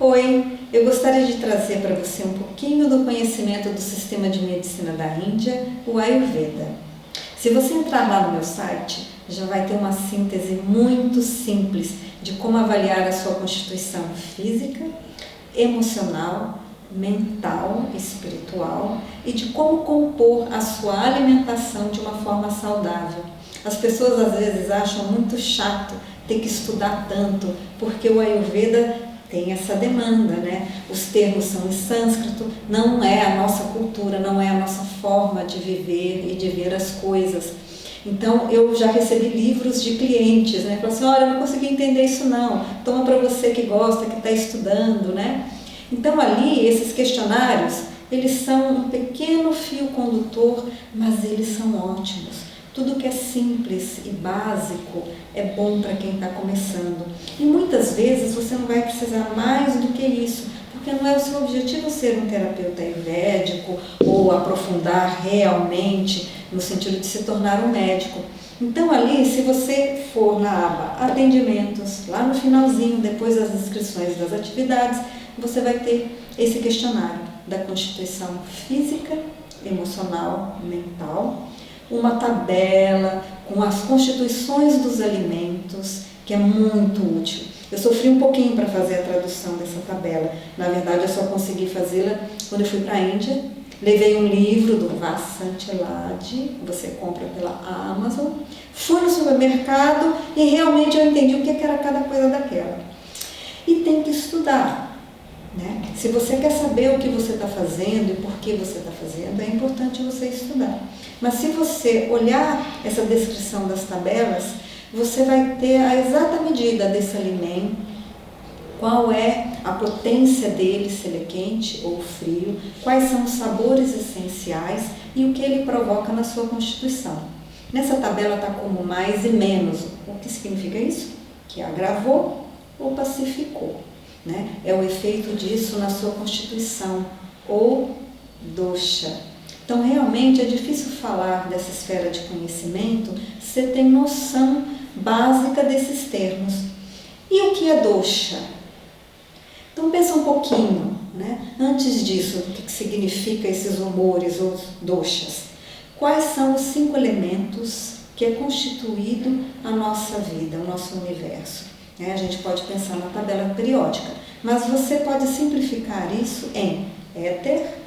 Oi, eu gostaria de trazer para você um pouquinho do conhecimento do sistema de medicina da Índia, o Ayurveda. Se você entrar lá no meu site, já vai ter uma síntese muito simples de como avaliar a sua constituição física, emocional, mental, espiritual e de como compor a sua alimentação de uma forma saudável. As pessoas às vezes acham muito chato ter que estudar tanto, porque o Ayurveda tem essa demanda, né? Os termos são em sânscrito, não é a nossa cultura, não é a nossa forma de viver e de ver as coisas. Então, eu já recebi livros de clientes, né? Falaram assim, olha, eu não consegui entender isso não, toma para você que gosta, que está estudando, né? Então, ali, esses questionários, eles são um pequeno fio condutor, mas eles são ótimos. Tudo que é simples e básico é bom para quem está começando. E muitas vezes você não vai precisar mais do que isso, porque não é o seu objetivo ser um terapeuta ayurvédico ou aprofundar realmente no sentido de se tornar um médico. Então ali, se você for na aba Atendimentos, lá no finalzinho, depois das inscrições das atividades, você vai ter esse questionário da constituição física, emocional, mental, uma tabela com as constituições dos alimentos, que é muito útil. Eu sofri um pouquinho para fazer a tradução dessa tabela. Na verdade, eu só consegui fazê-la quando eu fui para a Índia. Levei um livro do Vasantilad, você compra pela Amazon. Fui no supermercado e realmente eu entendi o que era cada coisa daquela. E tem que estudar, né? Se você quer saber o que você está fazendo e por que você está fazendo, é importante você estudar. Mas se você olhar essa descrição das tabelas, você vai ter a exata medida desse alimento, qual é a potência dele, se ele é quente ou frio, quais são os sabores essenciais e o que ele provoca na sua constituição. Nessa tabela está como mais e menos. O que significa isso? Que agravou ou pacificou, né? É o efeito disso na sua constituição, ou dosha. Então, realmente, é difícil falar dessa esfera de conhecimento se você tem noção básica desses termos. E o que é dosha? Então, pensa um pouquinho, né? Antes disso, o que significa esses humores ou doshas? Quais são os 5 elementos que é constituído a nossa vida, o nosso universo? A gente pode pensar na tabela periódica, mas você pode simplificar isso em éter,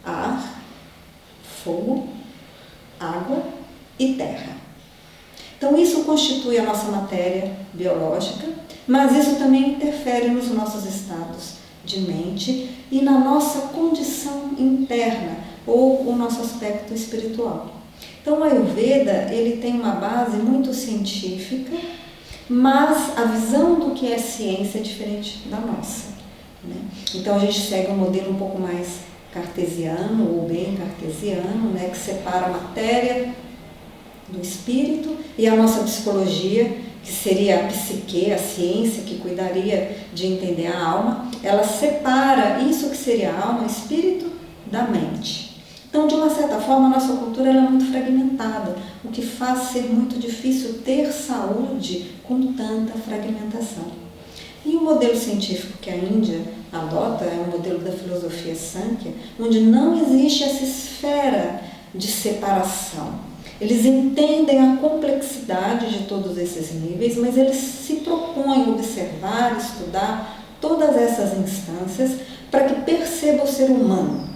ar, fogo, água e terra. Então isso constitui a nossa matéria biológica, mas isso também interfere nos nossos estados de mente e na nossa condição interna ou o nosso aspecto espiritual. Então o Ayurveda, ele tem uma base muito científica, mas a visão do que é ciência é diferente da nossa, né? Então a gente segue um modelo um pouco mais cartesiano ou bem cartesiano, né, que separa a matéria do espírito e a nossa psicologia, que seria a psique, a ciência que cuidaria de entender a alma, ela separa isso que seria a alma, o espírito, da mente. Então, de uma certa forma, a nossa cultura ela é muito fragmentada, o que faz ser muito difícil ter saúde com tanta fragmentação. E o modelo científico que a Índia adota é o modelo da filosofia Sankhya, onde não existe essa esfera de separação. Eles entendem a complexidade de todos esses níveis, mas eles se propõem observar, estudar todas essas instâncias para que perceba o ser humano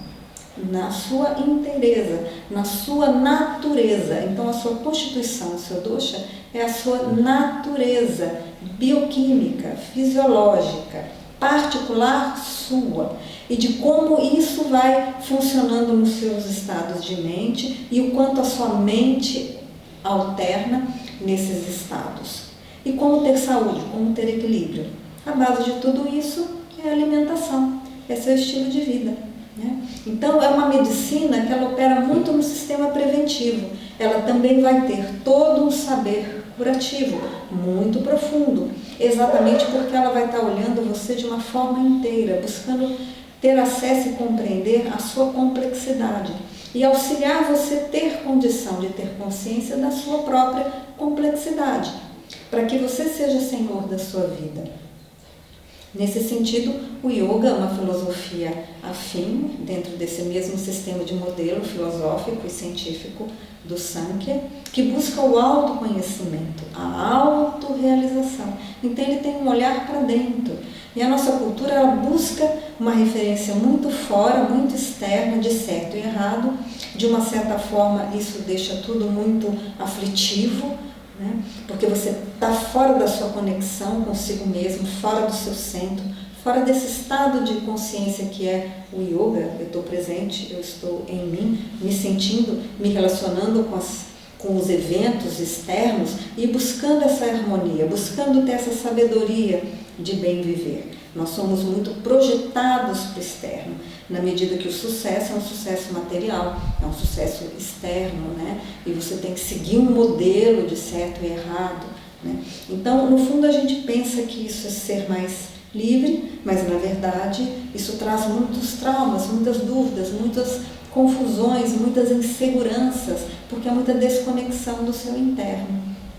na sua inteireza, na sua natureza. Então, a sua constituição, o seu dosha, é a sua natureza bioquímica, fisiológica, particular sua, e de como isso vai funcionando nos seus estados de mente e o quanto a sua mente alterna nesses estados. E como ter saúde, como ter equilíbrio. A base de tudo isso é a alimentação, é seu estilo de vida, né? Então, é uma medicina que ela opera muito no sistema preventivo. Ela também vai ter todo um saber curativo, muito profundo, exatamente porque ela vai estar olhando você de uma forma inteira, buscando ter acesso e compreender a sua complexidade e auxiliar você ter condição de ter consciência da sua própria complexidade, para que você seja senhor da sua vida. Nesse sentido, o yoga é uma filosofia afim, dentro desse mesmo sistema de modelo filosófico e científico do Sankhya, que busca o autoconhecimento, a autorrealização. Então ele tem um olhar para dentro. E a nossa cultura, ela busca uma referência muito fora, muito externa, de certo e errado. De uma certa forma, isso deixa tudo muito aflitivo, né? Porque você está fora da sua conexão consigo mesmo, fora do seu centro, fora desse estado de consciência que é o yoga. Eu estou presente, eu estou em mim, me sentindo, me relacionando com os eventos externos e buscando essa harmonia, buscando ter essa sabedoria de bem viver. Nós somos muito projetados para o externo, na medida que o sucesso é um sucesso material, é um sucesso externo, né? E você tem que seguir um modelo de certo e errado, né? Então, no fundo, a gente pensa que isso é ser mais livre, mas na verdade isso traz muitos traumas, muitas dúvidas, muitas confusões, muitas inseguranças, porque há muita desconexão do seu interno,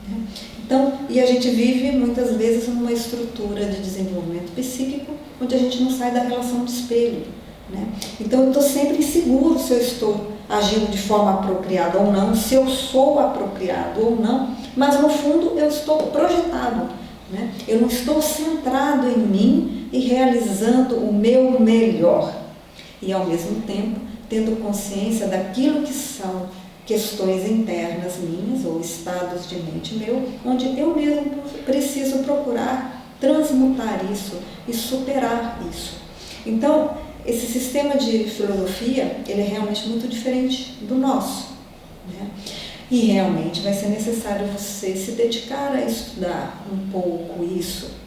né? Então, e a gente vive muitas vezes numa estrutura de desenvolvimento psíquico onde a gente não sai da relação de espelho, né? Então eu estou sempre inseguro se eu estou agindo de forma apropriada ou não, se eu sou apropriado ou não, mas no fundo eu estou projetado, né? Eu não estou centrado em mim e realizando o meu melhor. E ao mesmo tempo tendo consciência daquilo que são questões internas minhas ou estados de mente meu, onde eu mesmo preciso procurar transmutar isso e superar isso. Então, esse sistema de filosofia, ele é realmente muito diferente do nosso, né? E realmente vai ser necessário você se dedicar a estudar um pouco isso.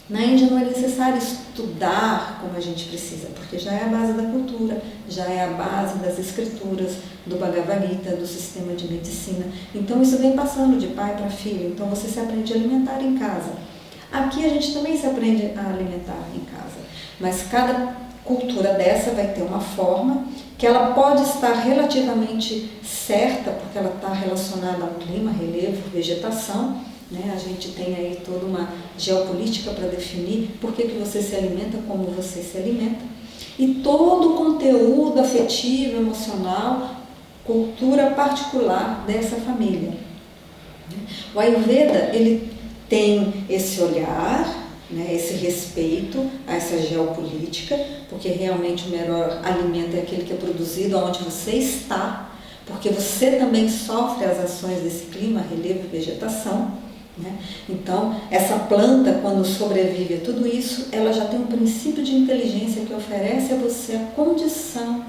Na Índia não é necessário estudar como a gente precisa, porque já é a base da cultura, já é a base das escrituras, do Bhagavad Gita, do sistema de medicina. Então isso vem passando de pai para filho, então você se aprende a alimentar em casa. Aqui a gente também se aprende a alimentar em casa, mas cada cultura dessa vai ter uma forma que ela pode estar relativamente certa, porque ela está relacionada a um clima, relevo, vegetação, né? A gente tem aí toda uma geopolítica para definir por que você se alimenta, como você se alimenta, e todo o conteúdo afetivo, emocional, cultura particular dessa família. O Ayurveda, ele tem esse olhar, né, esse respeito a essa geopolítica, porque realmente o melhor alimento é aquele que é produzido onde você está, porque você também sofre as ações desse clima, relevo e vegetação, né? Então, essa planta, quando sobrevive a tudo isso, ela já tem um princípio de inteligência que oferece a você a condição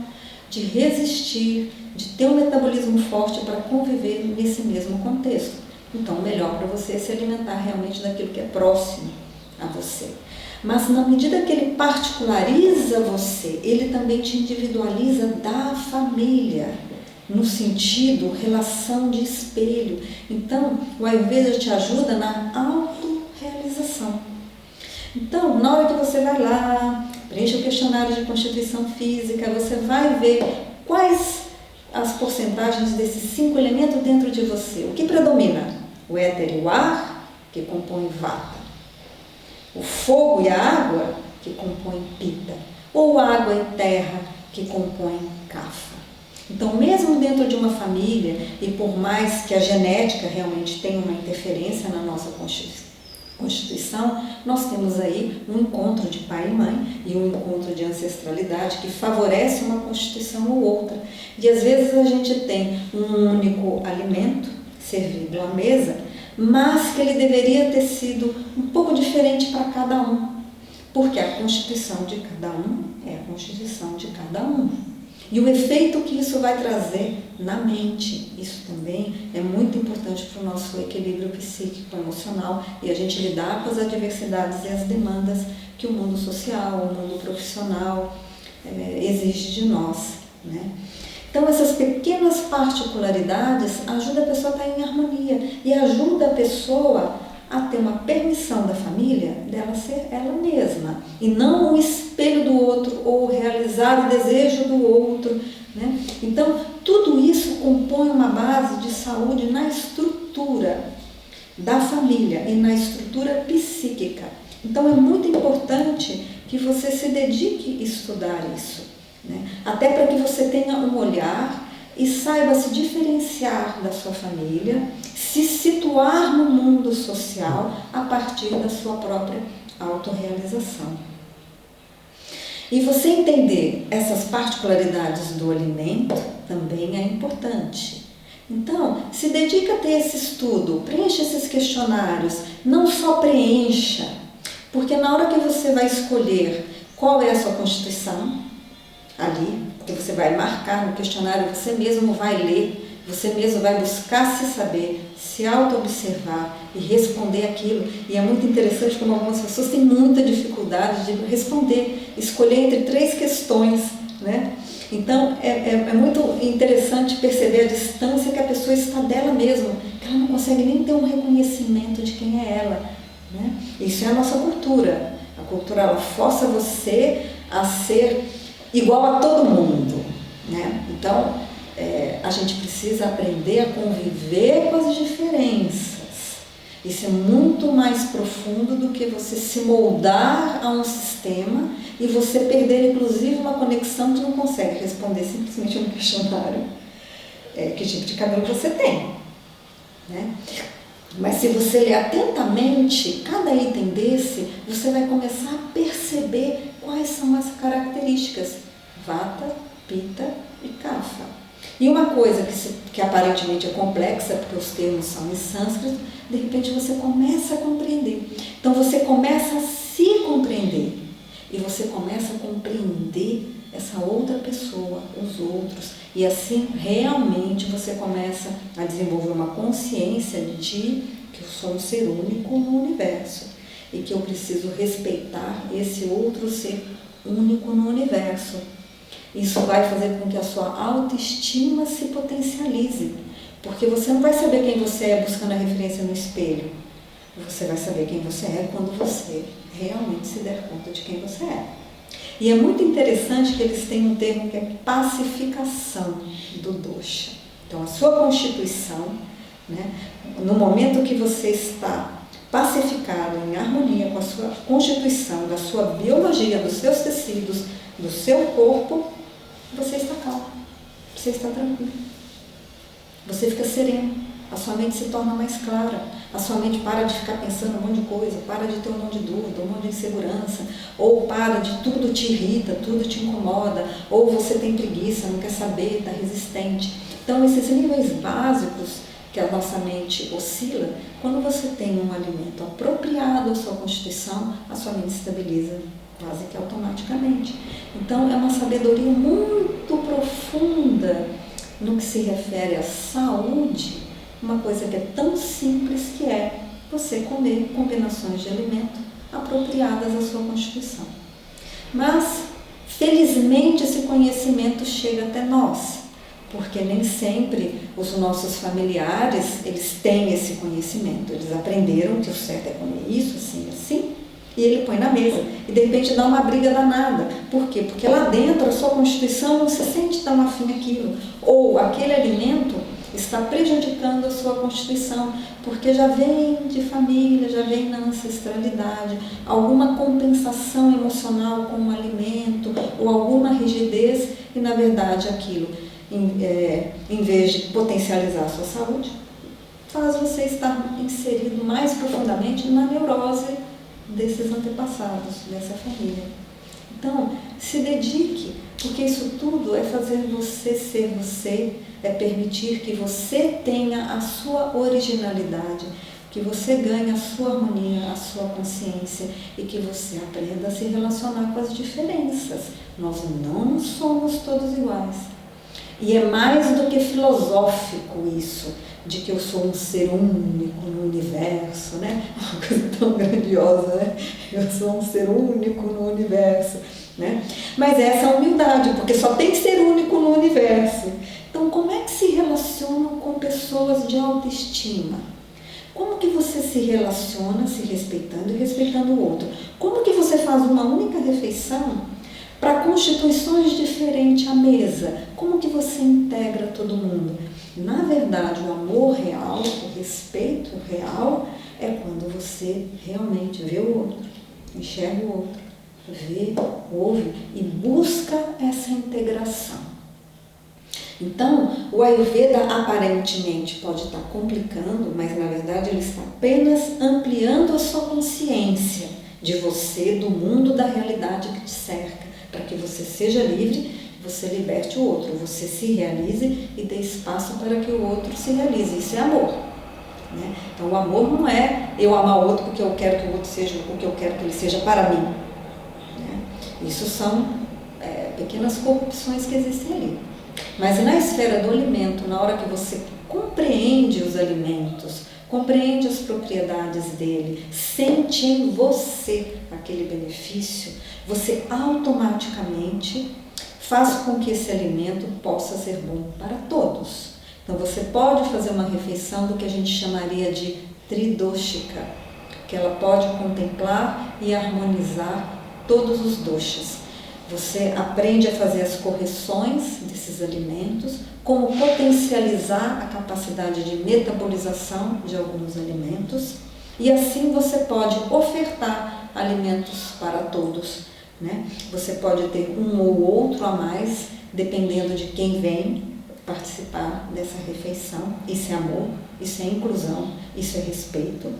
de resistir, de ter um metabolismo forte para conviver nesse mesmo contexto. Então, melhor para você é se alimentar realmente daquilo que é próximo a você. Mas na medida que ele particulariza você, ele também te individualiza da família, no sentido relação de espelho. Então, o Ayurveda te ajuda na autorrealização. Então, na hora que você vai lá, preenche o questionário de constituição física, você vai ver quais as porcentagens desses 5 elementos dentro de você. O que predomina? O éter e o ar, que compõem vata. O fogo e a água, que compõem pita. Ou água e terra, que compõem kapha. Então, mesmo dentro de uma família, e por mais que a genética realmente tenha uma interferência na nossa constituição, nós temos aí um encontro de pai e mãe e um encontro de ancestralidade que favorece uma constituição ou outra. E às vezes a gente tem um único alimento servido à mesa, mas que ele deveria ter sido um pouco diferente para cada um, porque a constituição de cada um é a constituição de cada um. E o efeito que isso vai trazer na mente, isso também é muito importante para o nosso equilíbrio psíquico, emocional, e a gente lidar com as adversidades e as demandas que o mundo social, o mundo profissional exige de nós, né? Então, essas pequenas particularidades ajudam a pessoa a estar em harmonia e ajudam a pessoa a ter uma permissão da família dela ser ela mesma e não um espelho do outro ou realizar o desejo do outro, né? Então, tudo isso compõe uma base de saúde na estrutura da família e na estrutura psíquica. Então é muito importante que você se dedique a estudar isso, né? Até para que você tenha um olhar e saiba se diferenciar da sua família, se situar no mundo social a partir da sua própria autorrealização. E você entender essas particularidades do alimento também é importante. Então, se dedica a ter esse estudo, preencha esses questionários, não só preencha, porque na hora que você vai escolher qual é a sua constituição, ali, porque você vai marcar no questionário, você mesmo vai ler, você mesmo vai buscar se saber, se auto-observar e responder aquilo. E é muito interessante como algumas pessoas têm muita dificuldade de responder, escolher entre 3 questões, né? Então, é muito interessante perceber a distância que a pessoa está dela mesma, que ela não consegue nem ter um reconhecimento de quem é ela, né? Isso é a nossa cultura. A cultura, ela força você a ser igual a todo mundo, né? Então, a gente precisa aprender a conviver com as diferenças. Isso é muito mais profundo do que você se moldar a um sistema e você perder, inclusive, uma conexão que não consegue responder simplesmente um questionário. Que tipo de cabelo você tem, né? Mas se você ler atentamente cada item desse, você vai começar a perceber quais são as características. Vata, Pitta e Kapha. E uma coisa que aparentemente é complexa, porque os termos são em sânscrito, de repente você começa a compreender. Então você começa a se compreender. E você começa a compreender essa outra pessoa, os outros. E assim, realmente, você começa a desenvolver uma consciência de que eu sou um ser único no universo. E que eu preciso respeitar esse outro ser único no universo. Isso vai fazer com que a sua autoestima se potencialize, porque você não vai saber quem você é buscando a referência no espelho. Você vai saber quem você é quando você realmente se der conta de quem você é. E é muito interessante que eles têm um termo que é pacificação do dosha. Então, a sua constituição, né, no momento que você está pacificado, em harmonia com a sua constituição, da sua biologia, dos seus tecidos, do seu corpo, você está calmo, você está tranquilo, você fica sereno, a sua mente se torna mais clara, a sua mente para de ficar pensando um monte de coisa, para de ter um monte de dúvida, um monte de insegurança, ou para de tudo te irrita, tudo te incomoda, ou você tem preguiça, não quer saber, está resistente. Então, esses níveis básicos que a nossa mente oscila, quando você tem um alimento apropriado à sua constituição, a sua mente se estabiliza quase que automaticamente. Então, é uma sabedoria muito profunda no que se refere à saúde, uma coisa que é tão simples que é você comer combinações de alimento apropriadas à sua constituição. Mas, felizmente, esse conhecimento chega até nós, porque nem sempre os nossos familiares, eles têm esse conhecimento, eles aprenderam que o certo é comer isso, assim, assim, e ele põe na mesa, e de repente dá uma briga danada. Por quê? Porque lá dentro a sua constituição não se sente tão afim àquilo, ou aquele alimento está prejudicando a sua constituição, porque já vem de família, já vem na ancestralidade, alguma compensação emocional com o alimento, ou alguma rigidez, e na verdade aquilo, em vez de potencializar a sua saúde, faz você estar inserido mais profundamente na neurose desses antepassados, dessa família. Então, se dedique, porque isso tudo é fazer você ser você, é permitir que você tenha a sua originalidade, que você ganhe a sua harmonia, a sua consciência e que você aprenda a se relacionar com as diferenças. Nós não somos todos iguais. E é mais do que filosófico isso, de que eu sou um ser único no universo, né? Uma coisa tão grandiosa, né? Eu sou um ser único no universo, né? Mas essa é a humildade, porque só tem ser único no universo. Então, como é que se relacionam com pessoas de autoestima? Como que você se relaciona se respeitando e respeitando o outro? Como que você faz uma única refeição para constituições diferentes à mesa? Como que você integra todo mundo? Na verdade, o amor real, o respeito real, é quando você realmente vê o outro, enxerga o outro, vê, ouve e busca essa integração. Então, o Ayurveda aparentemente pode estar complicando, mas na verdade ele está apenas ampliando a sua consciência de você, do mundo, da realidade que te cerca, para que você seja livre, você liberte o outro, você se realize e dê espaço para que o outro se realize. Isso é amor, né? Então, o amor não é eu amar o outro porque eu quero que o outro seja o que eu quero que ele seja para mim, né? Isso são pequenas corrupções que existem ali. Mas na esfera do alimento, na hora que você compreende os alimentos, compreende as propriedades dele, sente em você aquele benefício, você automaticamente faz com que esse alimento possa ser bom para todos. Então você pode fazer uma refeição do que a gente chamaria de tridoshika, que ela pode contemplar e harmonizar todos os doshas. Você aprende a fazer as correções desses alimentos, como potencializar a capacidade de metabolização de alguns alimentos, e assim você pode ofertar alimentos para todos, né? Você pode ter um ou outro a mais, dependendo de quem vem participar dessa refeição. Isso é amor, isso é inclusão, isso é respeito.